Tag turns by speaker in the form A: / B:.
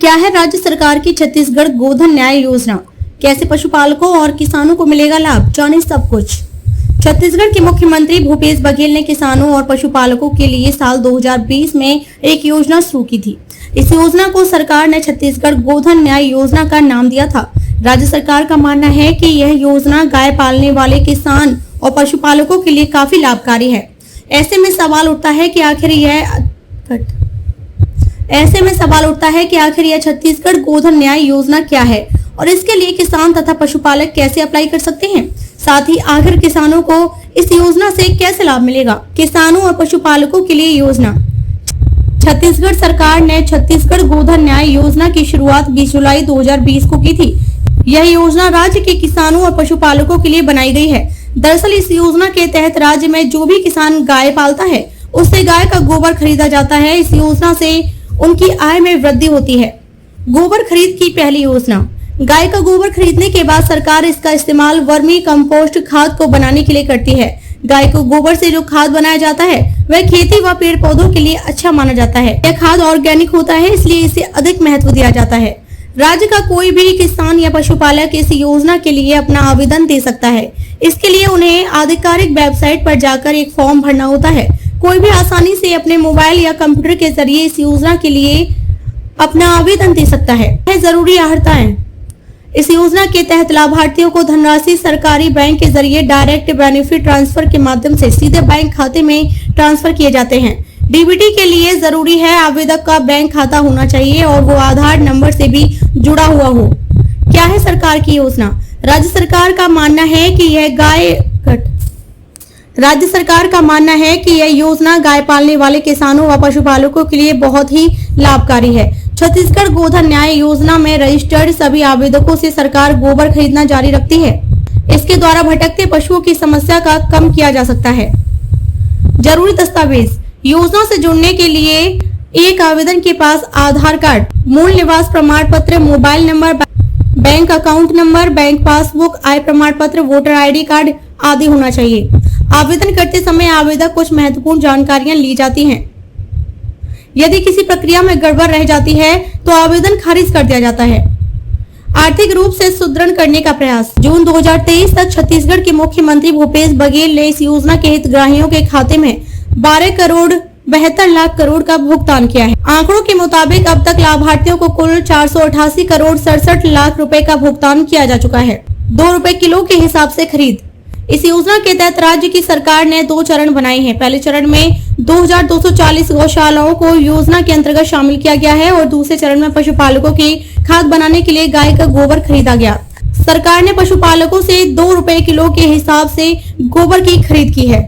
A: क्या है राज्य सरकार की छत्तीसगढ़ गोधन न्याय योजना, कैसे पशुपालकों और किसानों को मिलेगा लाभ, जाने सब कुछ। छत्तीसगढ़ के मुख्यमंत्री भूपेश बघेल ने किसानों और पशुपालकों के लिए साल 2020 में एक योजना शुरू की थी। इस योजना को सरकार ने छत्तीसगढ़ गोधन न्याय योजना का नाम दिया था। राज्य सरकार का मानना है कि यह योजना गाय पालने वाले किसान और पशुपालकों के लिए काफी लाभकारी है। ऐसे में सवाल उठता है कि आखिर यह छत्तीसगढ़ गोधन न्याय योजना क्या है और इसके लिए किसान तथा पशुपालक कैसे अप्लाई कर सकते हैं। साथ ही आखिर किसानों को इस योजना से कैसे लाभ मिलेगा। किसानों और पशुपालकों के लिए योजना। छत्तीसगढ़ सरकार ने छत्तीसगढ़ गोधन न्याय योजना की शुरुआत 20 जुलाई 2020 को की थी। यह योजना राज्य के किसानों और पशुपालकों के लिए बनाई गई है। दरअसल इस योजना के तहत राज्य में जो भी किसान गाय पालता है उससे गाय का गोबर खरीदा जाता है। इस योजना से उनकी आय में वृद्धि होती है। गोबर खरीद की पहली योजना। गाय का गोबर खरीदने के बाद सरकार इसका इस्तेमाल वर्मी कंपोस्ट खाद को बनाने के लिए करती है। गाय को गोबर से जो खाद बनाया जाता है वह खेती व पेड़ पौधों के लिए अच्छा माना जाता है। यह खाद ऑर्गेनिक होता है, इसलिए इसे अधिक महत्व दिया जाता है। राज्य का कोई भी किसान या पशुपालक इस योजना के लिए अपना आवेदन दे सकता है। इसके लिए उन्हें आधिकारिक वेबसाइट पर जाकर एक फॉर्म भरना होता है। कोई भी आसानी से अपने मोबाइल या कंप्यूटर के जरिए इस योजना के लिए अपना आवेदन दे सकता है। जरूरी अर्हताएं। इस योजना के तहत लाभार्थियों को धनराशि सरकारी बैंक के जरिए डायरेक्ट बेनिफिट ट्रांसफर के माध्यम से सीधे बैंक खाते में ट्रांसफर किए जाते हैं। डीबीटी के लिए जरूरी है आवेदक का बैंक खाता होना चाहिए और वो आधार नंबर से भी जुड़ा हुआ हो। क्या है सरकार की योजना। राज्य सरकार का मानना है कि यह योजना गाय पालने वाले किसानों व पशुपालकों के लिए बहुत ही लाभकारी है। छत्तीसगढ़ गोधन न्याय योजना में रजिस्टर्ड सभी आवेदकों से सरकार गोबर खरीदना जारी रखती है। इसके द्वारा भटकते पशुओं की समस्या का कम किया जा सकता है। जरूरी दस्तावेज। योजना से जुड़ने के लिए एक आवेदन के पास आधार कार्ड, मूल निवास प्रमाण पत्र, mobile number, bank account number, bank passbook, आय प्रमाण पत्र, वोटर आईडी कार्ड आदि होना चाहिए। आवेदन करते समय आवेदक कुछ महत्वपूर्ण जानकारियां ली जाती हैं। यदि किसी प्रक्रिया में गड़बड़ रह जाती है तो आवेदन खारिज कर दिया जाता है। आर्थिक रूप से सुदृढ़ करने का प्रयास। जून 2023 तक छत्तीसगढ़ के मुख्यमंत्री भूपेश बघेल ने इस योजना के हितग्राहियों के खाते में 12 करोड़ 72 लाख करोड़ का भुगतान किया है। आंकड़ों के मुताबिक अब तक लाभार्थियों को कुल 488 करोड़ 67 लाख रुपए का भुगतान किया जा चुका है। 2 रुपए किलो के हिसाब से खरीद। इस योजना के तहत राज्य की सरकार ने 2 चरण बनाए हैं। पहले चरण में 2240 गौशालाओं को योजना के अंतर्गत शामिल किया गया है और दूसरे चरण में पशुपालकों की खाद बनाने के लिए गाय का गोबर खरीदा गया। सरकार ने पशुपालकों से 2 रुपए किलो के हिसाब से गोबर की खरीद की है।